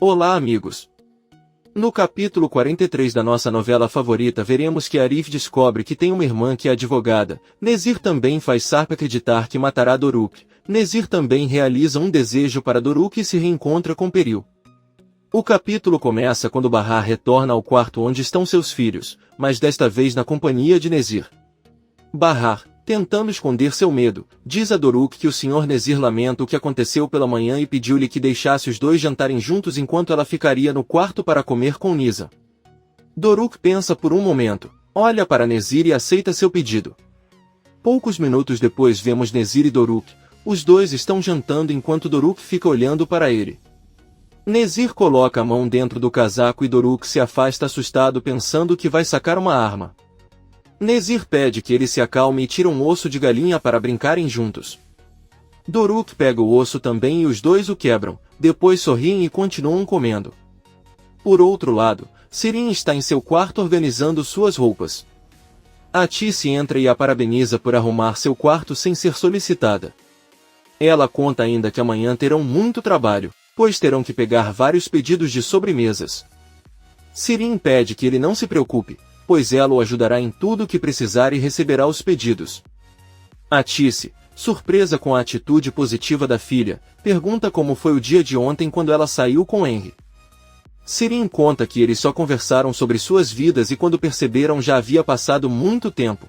Olá, amigos! No capítulo 43 da nossa novela favorita veremos que Arif descobre que tem uma irmã que é advogada. Nezir também faz Sarp acreditar que matará Doruk. Nezir também realiza um desejo para Doruk e se reencontra com Peril. O capítulo começa quando Bahar retorna ao quarto onde estão seus filhos, mas desta vez na companhia de Nezir. Bahar, tentando esconder seu medo, diz a Doruk que o Sr. Nezir lamenta o que aconteceu pela manhã e pediu-lhe que deixasse os dois jantarem juntos enquanto ela ficaria no quarto para comer com Nisa. Doruk pensa por um momento, olha para Nezir e aceita seu pedido. Poucos minutos depois vemos Nezir e Doruk. Os dois estão jantando enquanto Doruk fica olhando para ele. Nezir coloca a mão dentro do casaco e Doruk se afasta assustado pensando que vai sacar uma arma. Nezir pede que ele se acalme e tira um osso de galinha para brincarem juntos. Doruk pega o osso também e os dois o quebram, depois sorriem e continuam comendo. Por outro lado, Sirin está em seu quarto organizando suas roupas. Atice entra e a parabeniza por arrumar seu quarto sem ser solicitada. Ela conta ainda que amanhã terão muito trabalho, pois terão que pegar vários pedidos de sobremesas. Sirin pede que ele não se preocupe, pois ela o ajudará em tudo o que precisar e receberá os pedidos. Atice, surpresa com a atitude positiva da filha, pergunta como foi o dia de ontem quando ela saiu com Henry. Sirin conta que eles só conversaram sobre suas vidas e quando perceberam já havia passado muito tempo.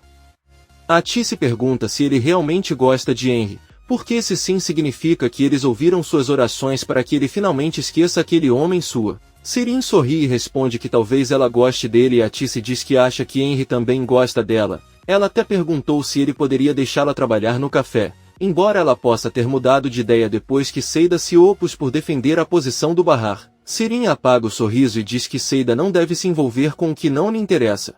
Atice pergunta se ele realmente gosta de Henry, porque se sim significa que eles ouviram suas orações para que ele finalmente esqueça aquele homem sua. Sirin sorri e responde que talvez ela goste dele e Atice diz que acha que Henry também gosta dela. Ela até perguntou se ele poderia deixá-la trabalhar no café, embora ela possa ter mudado de ideia depois que Seida se opôs por defender a posição do Bahar. Sirin apaga o sorriso e diz que Seida não deve se envolver com o que não lhe interessa.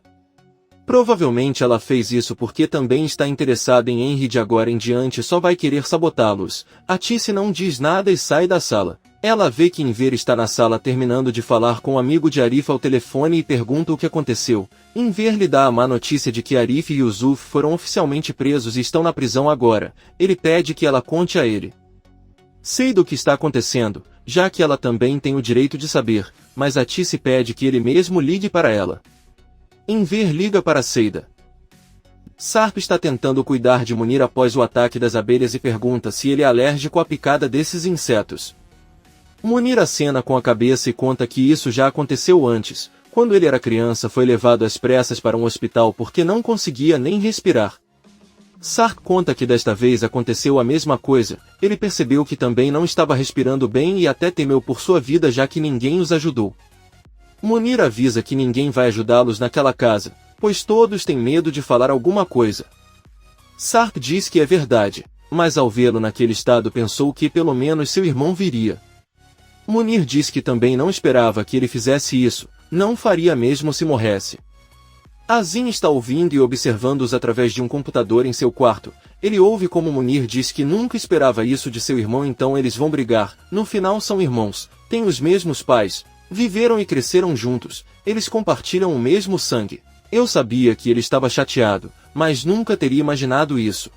Provavelmente ela fez isso porque também está interessada em Henry, de agora em diante só vai querer sabotá-los. Atice não diz nada e sai da sala. Ela vê que Enver está na sala terminando de falar com o amigo de Arif ao telefone e pergunta o que aconteceu. Enver lhe dá a má notícia de que Arif e Yusuf foram oficialmente presos e estão na prisão agora. Ele pede que ela conte a ele. Sei do que está acontecendo, já que ela também tem o direito de saber, mas Atice pede que ele mesmo ligue para ela. Enver liga para Seida. Sarp está tentando cuidar de Munir após o ataque das abelhas e pergunta se ele é alérgico à picada desses insetos. Munir acena com a cabeça e conta que isso já aconteceu antes. Quando ele era criança foi levado às pressas para um hospital porque não conseguia nem respirar. Sarp conta que desta vez aconteceu a mesma coisa. Ele percebeu que também não estava respirando bem e até temeu por sua vida já que ninguém os ajudou. Munir avisa que ninguém vai ajudá-los naquela casa, pois todos têm medo de falar alguma coisa. Sarp diz que é verdade, mas ao vê-lo naquele estado pensou que pelo menos seu irmão viria. Munir diz que também não esperava que ele fizesse isso, não faria mesmo se morresse. Azim está ouvindo e observando-os através de um computador em seu quarto. Ele ouve como Munir diz que nunca esperava isso de seu irmão, então eles vão brigar. No final são irmãos, têm os mesmos pais, viveram e cresceram juntos, eles compartilham o mesmo sangue. Eu sabia que ele estava chateado, mas nunca teria imaginado isso.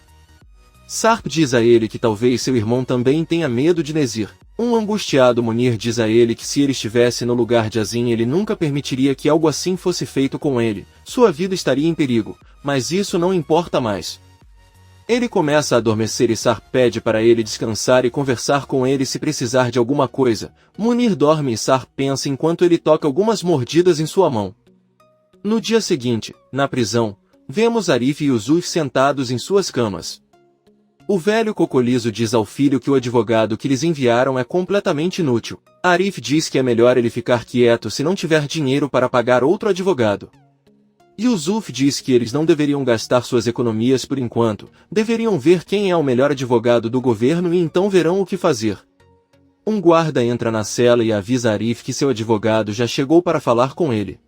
Sarp diz a ele que talvez seu irmão também tenha medo de Nezir. Um angustiado Munir diz a ele que se ele estivesse no lugar de Azim ele nunca permitiria que algo assim fosse feito com ele, sua vida estaria em perigo, mas isso não importa mais. Ele começa a adormecer e Sarp pede para ele descansar e conversar com ele se precisar de alguma coisa. Munir dorme e Sarp pensa enquanto ele toca algumas mordidas em sua mão. No dia seguinte, na prisão, vemos Arif e Yusuf sentados em suas camas. O velho Cocolizo diz ao filho que o advogado que lhes enviaram é completamente inútil. Arif diz que é melhor ele ficar quieto se não tiver dinheiro para pagar outro advogado. Yusuf diz que eles não deveriam gastar suas economias por enquanto, deveriam ver quem é o melhor advogado do governo e então verão o que fazer. Um guarda entra na cela e avisa Arif que seu advogado já chegou para falar com ele.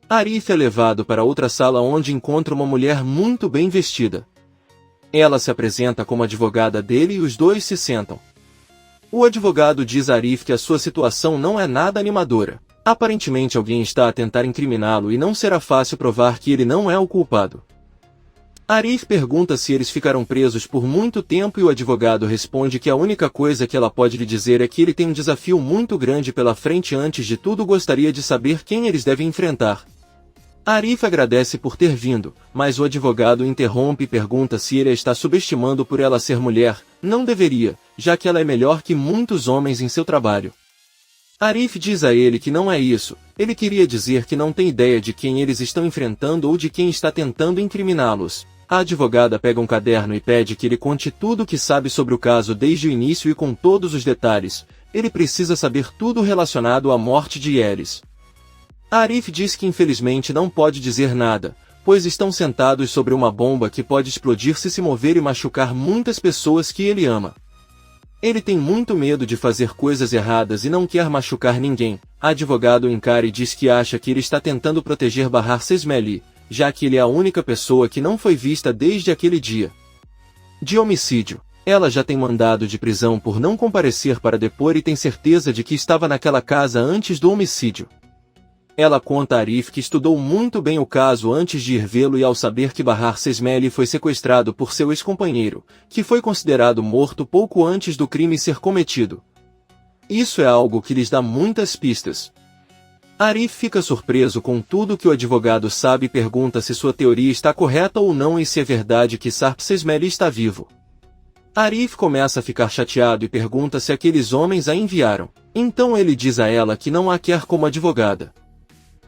Arif é levado para outra sala onde encontra uma mulher muito bem vestida. Ela se apresenta como advogada dele e os dois se sentam. O advogado diz a Arif que a sua situação não é nada animadora. Aparentemente alguém está a tentar incriminá-lo e não será fácil provar que ele não é o culpado. Arif pergunta se eles ficarão presos por muito tempo e o advogado responde que a única coisa que ela pode lhe dizer é que ele tem um desafio muito grande pela frente. Antes de tudo, gostaria de saber quem eles devem enfrentar. Arif agradece por ter vindo, mas o advogado interrompe e pergunta se ele a está subestimando por ela ser mulher. Não deveria, já que ela é melhor que muitos homens em seu trabalho. Arif diz a ele que não é isso, ele queria dizer que não tem ideia de quem eles estão enfrentando ou de quem está tentando incriminá-los. A advogada pega um caderno e pede que ele conte tudo o que sabe sobre o caso desde o início e com todos os detalhes. Ele precisa saber tudo relacionado à morte de Yelis. Arif diz que infelizmente não pode dizer nada, pois estão sentados sobre uma bomba que pode explodir se mover e machucar muitas pessoas que ele ama. Ele tem muito medo de fazer coisas erradas e não quer machucar ninguém. A advogado encara e diz que acha que ele está tentando proteger Bahar Sesmeli, já que ele é a única pessoa que não foi vista desde aquele dia de homicídio. Ela já tem mandado de prisão por não comparecer para depor e tem certeza de que estava naquela casa antes do homicídio. Ela conta a Arif que estudou muito bem o caso antes de ir vê-lo e ao saber que Bahar Sesmeli foi sequestrado por seu ex-companheiro, que foi considerado morto pouco antes do crime ser cometido. Isso é algo que lhes dá muitas pistas. Arif fica surpreso com tudo que o advogado sabe e pergunta se sua teoria está correta ou não e se é verdade que Sarp Sesmeli está vivo. Arif começa a ficar chateado e pergunta se aqueles homens a enviaram. Então ele diz a ela que não a quer como advogada.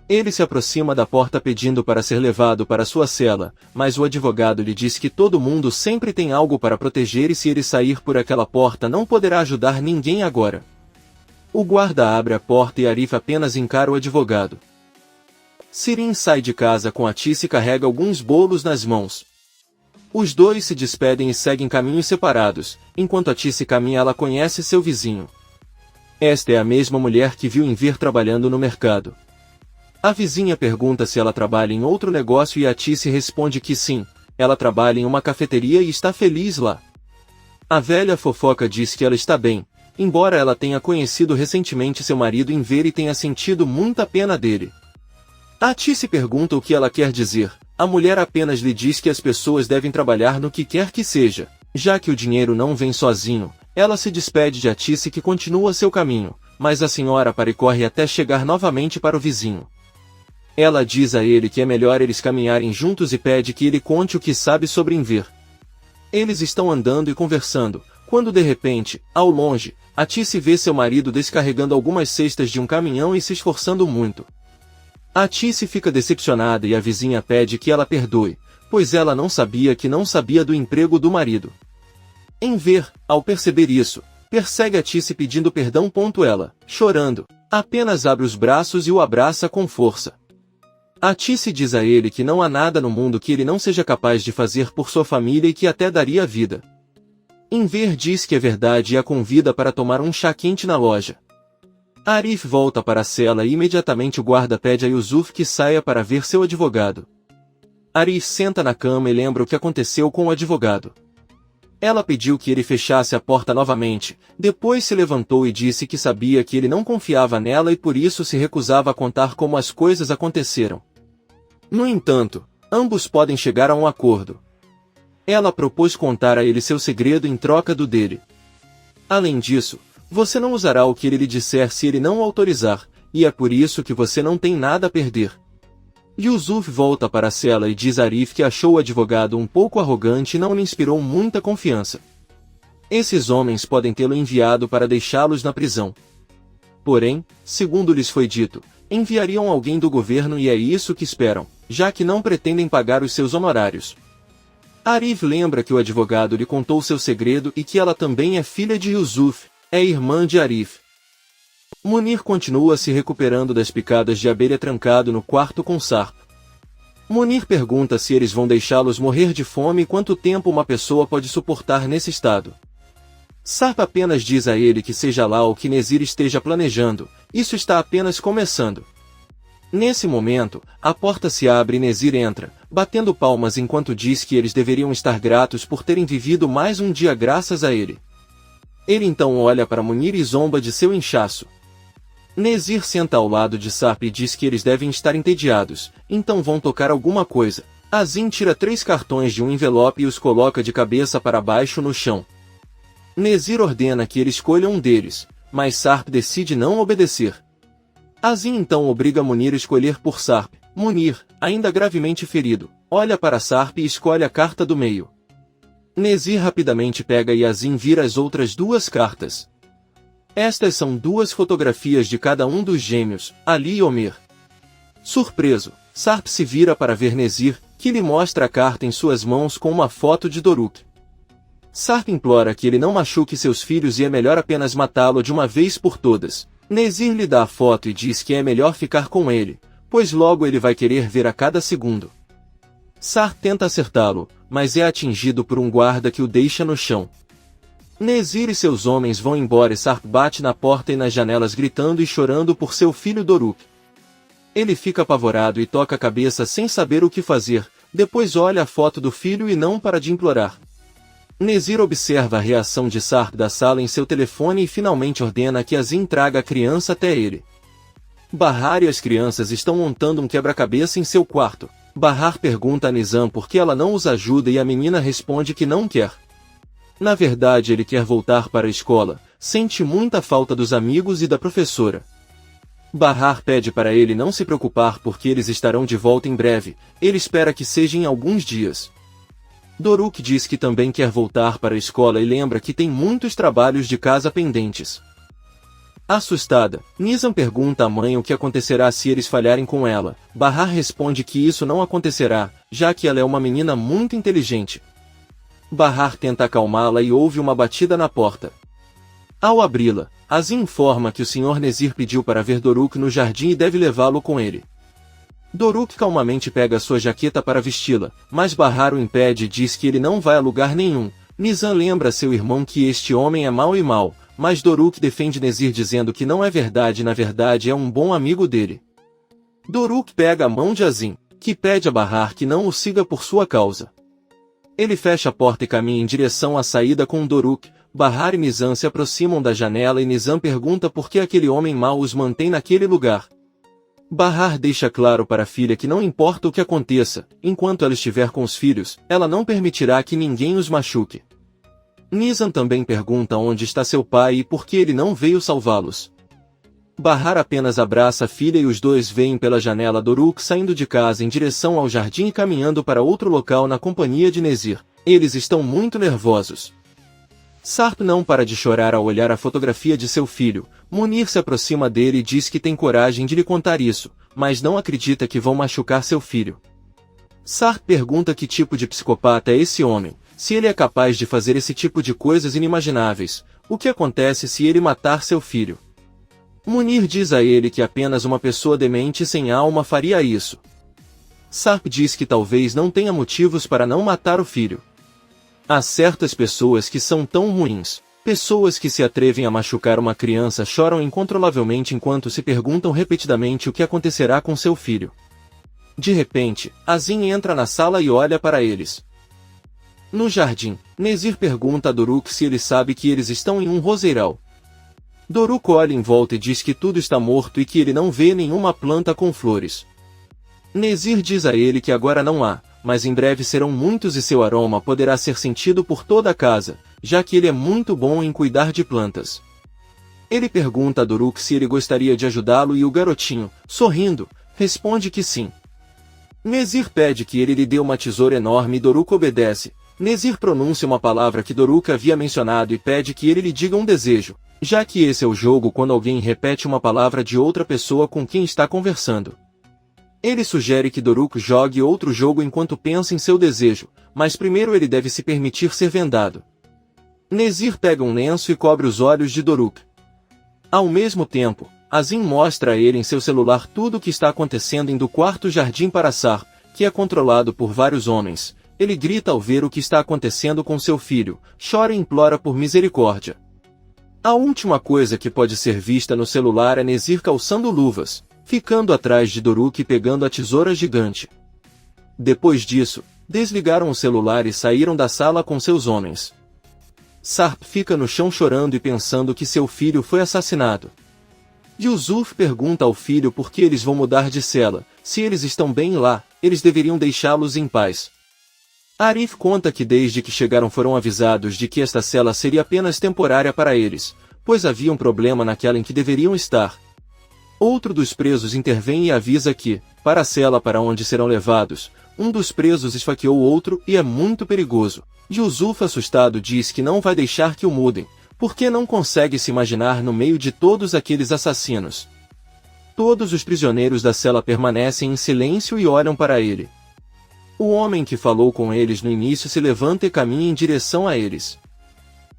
Ele se aproxima da porta pedindo para ser levado para sua cela, mas o advogado lhe diz que todo mundo sempre tem algo para proteger e se ele sair por aquela porta não poderá ajudar ninguém agora. O guarda abre a porta e Arif apenas encara o advogado. Sirin sai de casa com Atice e carrega alguns bolos nas mãos. Os dois se despedem e seguem caminhos separados. Enquanto Atice caminha, ela conhece seu vizinho. Esta é a mesma mulher que viu Enver trabalhando no mercado. A vizinha pergunta se ela trabalha em outro negócio e Atice responde que sim, ela trabalha em uma cafeteria e está feliz lá. A velha fofoca diz que ela está bem, embora ela tenha conhecido recentemente seu marido Enver e tenha sentido muita pena dele. Atice pergunta o que ela quer dizer. A mulher apenas lhe diz que as pessoas devem trabalhar no que quer que seja, já que o dinheiro não vem sozinho. Ela se despede de Atice que continua seu caminho, mas a senhora para e corre até chegar novamente para o vizinho. Ela diz a ele que é melhor eles caminharem juntos e pede que ele conte o que sabe sobre Enver. Eles estão andando e conversando, quando de repente, ao longe, Atice vê seu marido descarregando algumas cestas de um caminhão e se esforçando muito. Atice fica decepcionada e a vizinha pede que ela perdoe, pois ela não sabia que não sabia do emprego do marido. Enver, ao perceber isso, persegue Atice pedindo perdão. Ela, chorando, apenas abre os braços e o abraça com força. Atice diz a ele que não há nada no mundo que ele não seja capaz de fazer por sua família e que até daria a vida. Enver diz que é verdade e a convida para tomar um chá quente na loja. Arif volta para a cela e imediatamente o guarda pede a Yusuf que saia para ver seu advogado. Arif senta na cama e lembra o que aconteceu com o advogado. Ela pediu que ele fechasse a porta novamente, depois se levantou e disse que sabia que ele não confiava nela e por isso se recusava a contar como as coisas aconteceram. No entanto, ambos podem chegar a um acordo. Ela propôs contar a ele seu segredo em troca do dele. Além disso, você não usará o que ele lhe disser se ele não o autorizar, e é por isso que você não tem nada a perder. Yusuf volta para a cela e diz a Arif que achou o advogado um pouco arrogante e não lhe inspirou muita confiança. Esses homens podem tê-lo enviado para deixá-los na prisão. Porém, segundo lhes foi dito, enviariam alguém do governo e é isso que esperam, já que não pretendem pagar os seus honorários. Arif lembra que o advogado lhe contou seu segredo e que ela também é filha de Yusuf, é irmã de Arif. Munir continua se recuperando das picadas de abelha trancado no quarto com Sarp. Munir pergunta se eles vão deixá-los morrer de fome e quanto tempo uma pessoa pode suportar nesse estado. Sarp apenas diz a ele que seja lá o que Nezir esteja planejando, isso está apenas começando. Nesse momento, a porta se abre e Nezir entra, batendo palmas enquanto diz que eles deveriam estar gratos por terem vivido mais um dia graças a ele. Ele então olha para Munir e zomba de seu inchaço. Nezir senta ao lado de Sarp e diz que eles devem estar entediados, então vão tocar alguma coisa. Azim tira 3 cartões de um envelope e os coloca de cabeça para baixo no chão. Nezir ordena que ele escolha um deles, mas Sarp decide não obedecer. Azim então obriga Munir a escolher por Sarp. Munir, ainda gravemente ferido, olha para Sarp e escolhe a carta do meio. Nezir rapidamente pega e Azim vira as outras 2 cartas. Estas são 2 fotografias de cada um dos gêmeos, Ali e Omer. Surpreso, Sarp se vira para ver Nezir, que lhe mostra a carta em suas mãos com uma foto de Doruk. Sarp implora que ele não machuque seus filhos e é melhor apenas matá-lo de uma vez por todas. Nezir lhe dá a foto e diz que é melhor ficar com ele, pois logo ele vai querer ver a cada segundo. Sarp tenta acertá-lo, mas é atingido por um guarda que o deixa no chão. Nezir e seus homens vão embora e Sarp bate na porta e nas janelas gritando e chorando por seu filho Doruk. Ele fica apavorado e toca a cabeça sem saber o que fazer, depois olha a foto do filho e não para de implorar. Nezir observa a reação de Sarp da sala em seu telefone e finalmente ordena que Azim traga a criança até ele. Bahar e as crianças estão montando um quebra-cabeça em seu quarto. Bahar pergunta a Nizam por que ela não os ajuda e a menina responde que não quer. Na verdade ele quer voltar para a escola, sente muita falta dos amigos e da professora. Bahar pede para ele não se preocupar porque eles estarão de volta em breve, ele espera que seja em alguns dias. Doruk diz que também quer voltar para a escola e lembra que tem muitos trabalhos de casa pendentes. Assustada, Nizam pergunta à mãe o que acontecerá se eles falharem com ela. Bahar responde que isso não acontecerá, já que ela é uma menina muito inteligente. Bahar tenta acalmá-la e ouve uma batida na porta. Ao abri-la, Azim informa que o Sr. Nezir pediu para ver Doruk no jardim e deve levá-lo com ele. Doruk calmamente pega sua jaqueta para vesti-la, mas Bahar o impede e diz que ele não vai a lugar nenhum. Nizam lembra a seu irmão que este homem é mau e mau, mas Doruk defende Nezir dizendo que não é verdade e na verdade é um bom amigo dele. Doruk pega a mão de Azim, que pede a Bahar que não o siga por sua causa. Ele fecha a porta e caminha em direção à saída com Doruk. Bahar e Nizam se aproximam da janela e Nizam pergunta por que aquele homem mau os mantém naquele lugar. Bahar deixa claro para a filha que não importa o que aconteça, enquanto ela estiver com os filhos, ela não permitirá que ninguém os machuque. Nizam também pergunta onde está seu pai e por que ele não veio salvá-los. Bahar apenas abraça a filha e os dois veem pela janela Doruk saindo de casa em direção ao jardim e caminhando para outro local na companhia de Nezir. Eles estão muito nervosos. Sarp não para de chorar ao olhar a fotografia de seu filho. Munir se aproxima dele e diz que tem coragem de lhe contar isso, mas não acredita que vão machucar seu filho. Sarp pergunta que tipo de psicopata é esse homem, se ele é capaz de fazer esse tipo de coisas inimagináveis. O que acontece se ele matar seu filho? Munir diz a ele que apenas uma pessoa demente e sem alma faria isso. Sarp diz que talvez não tenha motivos para não matar o filho. Há certas pessoas que são tão ruins. Pessoas que se atrevem a machucar uma criança choram incontrolavelmente enquanto se perguntam repetidamente o que acontecerá com seu filho. De repente, Azim entra na sala e olha para eles. No jardim, Nezir pergunta a Doruk se ele sabe que eles estão em um roseiral. Doruk olha em volta e diz que tudo está morto e que ele não vê nenhuma planta com flores. Nezir diz a ele que agora não há, mas em breve serão muitos e seu aroma poderá ser sentido por toda a casa, já que ele é muito bom em cuidar de plantas. Ele pergunta a Doruk se ele gostaria de ajudá-lo e o garotinho, sorrindo, responde que sim. Nezir pede que ele lhe dê uma tesoura enorme e Doruk obedece. Nezir pronuncia uma palavra que Doruk havia mencionado e pede que ele lhe diga um desejo, já que esse é o jogo quando alguém repete uma palavra de outra pessoa com quem está conversando. Ele sugere que Doruk jogue outro jogo enquanto pensa em seu desejo, mas primeiro ele deve se permitir ser vendado. Nezir pega um lenço e cobre os olhos de Doruk. Ao mesmo tempo, Azim mostra a ele em seu celular tudo o que está acontecendo indo do quarto jardim para Sarp, que é controlado por vários homens. Ele grita ao ver o que está acontecendo com seu filho, chora e implora por misericórdia. A última coisa que pode ser vista no celular é Nezir calçando luvas, ficando atrás de Doruk e pegando a tesoura gigante. Depois disso, desligaram o celular e saíram da sala com seus homens. Sarp fica no chão chorando e pensando que seu filho foi assassinado. Yusuf pergunta ao filho por que eles vão mudar de cela. Se eles estão bem lá, eles deveriam deixá-los em paz. Arif conta que desde que chegaram foram avisados de que esta cela seria apenas temporária para eles, pois havia um problema naquela em que deveriam estar. Outro dos presos intervém e avisa que, para a cela para onde serão levados, um dos presos esfaqueou o outro e é muito perigoso. Yusuf, assustado, diz que não vai deixar que o mudem, porque não consegue se imaginar no meio de todos aqueles assassinos. Todos os prisioneiros da cela permanecem em silêncio e olham para ele. O homem que falou com eles no início se levanta e caminha em direção a eles.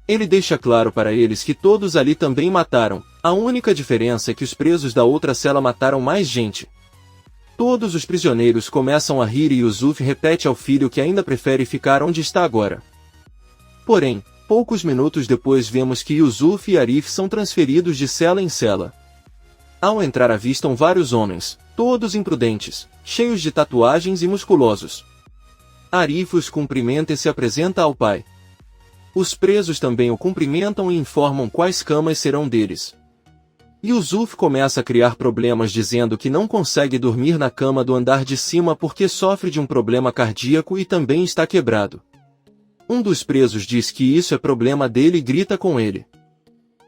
Ele deixa claro para eles que todos ali também mataram, a única diferença é que os presos da outra cela mataram mais gente. Todos os prisioneiros começam a rir e Yusuf repete ao filho que ainda prefere ficar onde está agora. Porém, poucos minutos depois vemos que Yusuf e Arif são transferidos de cela em cela. Ao entrar avistam vários homens, todos imprudentes, cheios de tatuagens e musculosos. Arif os cumprimenta e se apresenta ao pai. Os presos também o cumprimentam e informam quais camas serão deles. Yusuf começa a criar problemas dizendo que não consegue dormir na cama do andar de cima porque sofre de um problema cardíaco e também está quebrado. Um dos presos diz que isso é problema dele e grita com ele.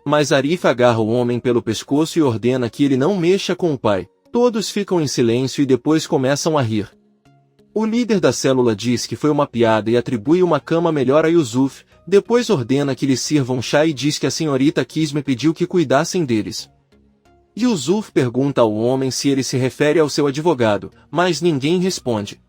Mas Arif agarra o homem pelo pescoço e ordena que ele não mexa com o pai. Todos ficam em silêncio e depois começam a rir. O líder da célula diz que foi uma piada e atribui uma cama melhor a Yusuf, depois ordena que lhe sirvam chá e diz que a senhorita Kisme pediu que cuidassem deles. Yusuf pergunta ao homem se ele se refere ao seu advogado, mas ninguém responde.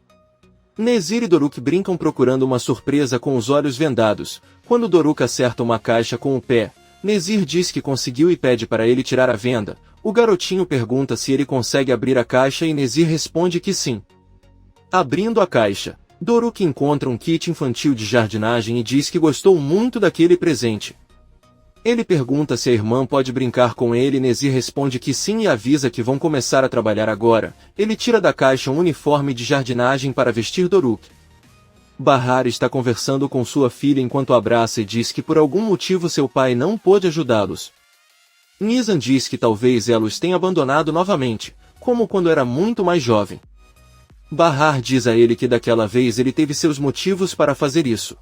Nezir e Doruk brincam procurando uma surpresa com os olhos vendados. Quando Doruk acerta uma caixa com o pé, Nezir diz que conseguiu e pede para ele tirar a venda. O garotinho pergunta se ele consegue abrir a caixa e Nezir responde que sim. Abrindo a caixa, Doruk encontra um kit infantil de jardinagem e diz que gostou muito daquele presente. Ele pergunta se a irmã pode brincar com ele e Nezir responde que sim e avisa que vão começar a trabalhar agora. Ele tira da caixa um uniforme de jardinagem para vestir Doruk. Bahar está conversando com sua filha enquanto abraça e diz que por algum motivo seu pai não pôde ajudá-los. Nizam diz que talvez ela os tenha abandonado novamente, como quando era muito mais jovem. Bahar diz a ele que daquela vez ele teve seus motivos para fazer isso.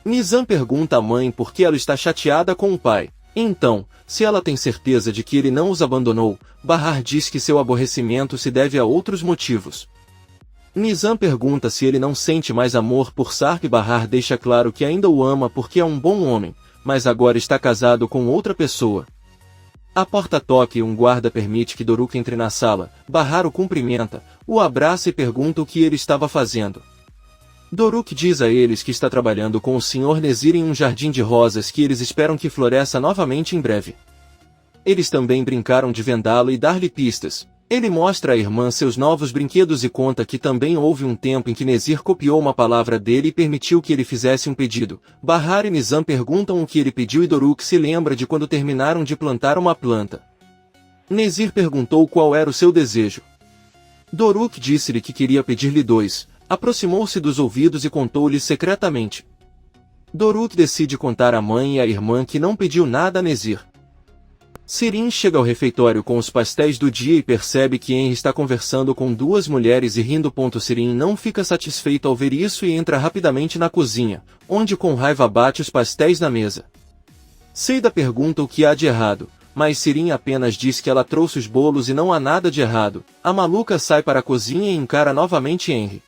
Nizam pergunta à mãe por que ela está chateada com o pai. Então, se ela tem certeza de que ele não os abandonou, Bahar diz que seu aborrecimento se deve a outros motivos. Nizam pergunta se ele não sente mais amor por Sark e Bahar deixa claro que ainda o ama porque é um bom homem, mas agora está casado com outra pessoa. A porta toca e um guarda permite que Doruk entre na sala. Bahar o cumprimenta, o abraça e pergunta o que ele estava fazendo. Doruk diz a eles que está trabalhando com o Sr. Nezir em um jardim de rosas que eles esperam que floresça novamente em breve. Eles também brincaram de vendá-lo e dar-lhe pistas. Ele mostra à irmã seus novos brinquedos e conta que também houve um tempo em que Nezir copiou uma palavra dele e permitiu que ele fizesse um pedido. Bahar e Nizam perguntam o que ele pediu e Doruk se lembra de quando terminaram de plantar uma planta. Nezir perguntou qual era o seu desejo. Doruk disse-lhe que queria pedir-lhe 2, aproximou-se dos ouvidos e contou-lhe secretamente. Doruk decide contar à mãe e à irmã que não pediu nada a Nezir. Sirin chega ao refeitório com os pastéis do dia e percebe que Henry está conversando com 2 mulheres e rindo. Sirin não fica satisfeito ao ver isso e entra rapidamente na cozinha, onde com raiva bate os pastéis na mesa. Seida pergunta o que há de errado, mas Sirin apenas diz que ela trouxe os bolos e não há nada de errado. A maluca sai para a cozinha e encara novamente Henry.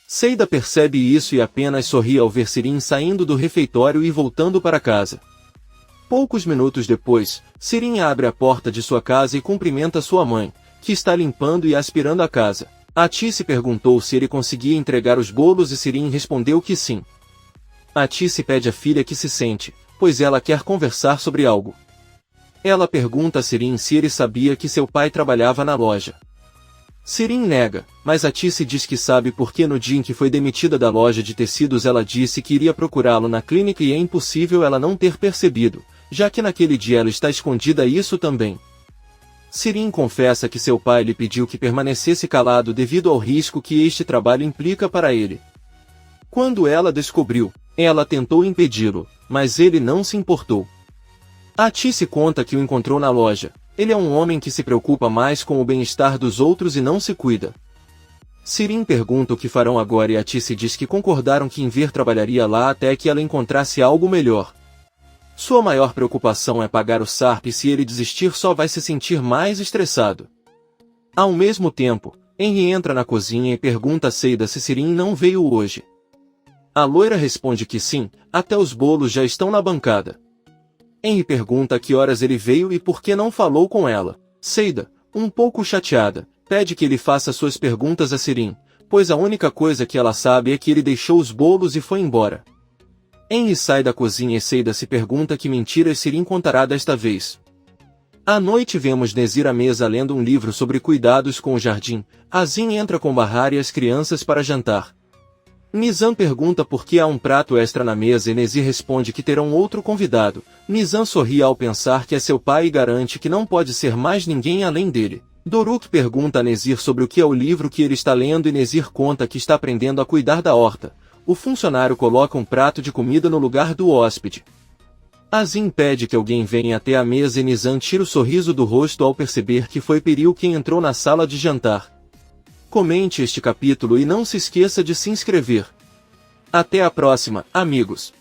Seida percebe isso e apenas sorri ao ver Sirin saindo do refeitório e voltando para casa. Poucos minutos depois, Sirin abre a porta de sua casa e cumprimenta sua mãe, que está limpando e aspirando a casa. Atice perguntou se ele conseguia entregar os bolos e Sirin respondeu que sim. Atice pede à filha que se sente, pois ela quer conversar sobre algo. Ela pergunta a Sirin se ele sabia que seu pai trabalhava na loja. Sirin nega, mas Atice diz que sabe porque no dia em que foi demitida da loja de tecidos ela disse que iria procurá-lo na clínica e é impossível ela não ter percebido, já que naquele dia ela está escondida isso também. Sirin confessa que seu pai lhe pediu que permanecesse calado devido ao risco que este trabalho implica para ele. Quando ela descobriu, ela tentou impedi-lo, mas ele não se importou. Atice conta que o encontrou na loja, Ele é um homem que se preocupa mais com o bem-estar dos outros e não se cuida. Sirin pergunta o que farão agora e a Tice diz que concordaram que Inver trabalharia lá até que ela encontrasse algo melhor. Sua maior preocupação é pagar o Sarp e se ele desistir só vai se sentir mais estressado. Ao mesmo tempo, Henry entra na cozinha e pergunta a Seida se Sirin não veio hoje. A loira responde que sim, até os bolos já estão na bancada. Henry pergunta a que horas ele veio e por que não falou com ela. Seida, um pouco chateada, pede que ele faça suas perguntas a Sirin, pois a única coisa que ela sabe é que ele deixou os bolos e foi embora. Henry sai da cozinha e Seida se pergunta que mentiras Sirin contará desta vez. À noite vemos Nezir à mesa lendo um livro sobre cuidados com o jardim. Azin entra com Bahar e as crianças para jantar. Nizam pergunta por que há um prato extra na mesa e Nezir responde que terão outro convidado. Nizam sorri ao pensar que é seu pai e garante que não pode ser mais ninguém além dele. Doruk pergunta a Nezir sobre o que é o livro que ele está lendo e Nezir conta que está aprendendo a cuidar da horta. O funcionário coloca um prato de comida no lugar do hóspede. Azin pede que alguém venha até a mesa e Nizam tira o sorriso do rosto ao perceber que foi Peril quem entrou na sala de jantar. Comente este capítulo e não se esqueça de se inscrever. Até a próxima, amigos!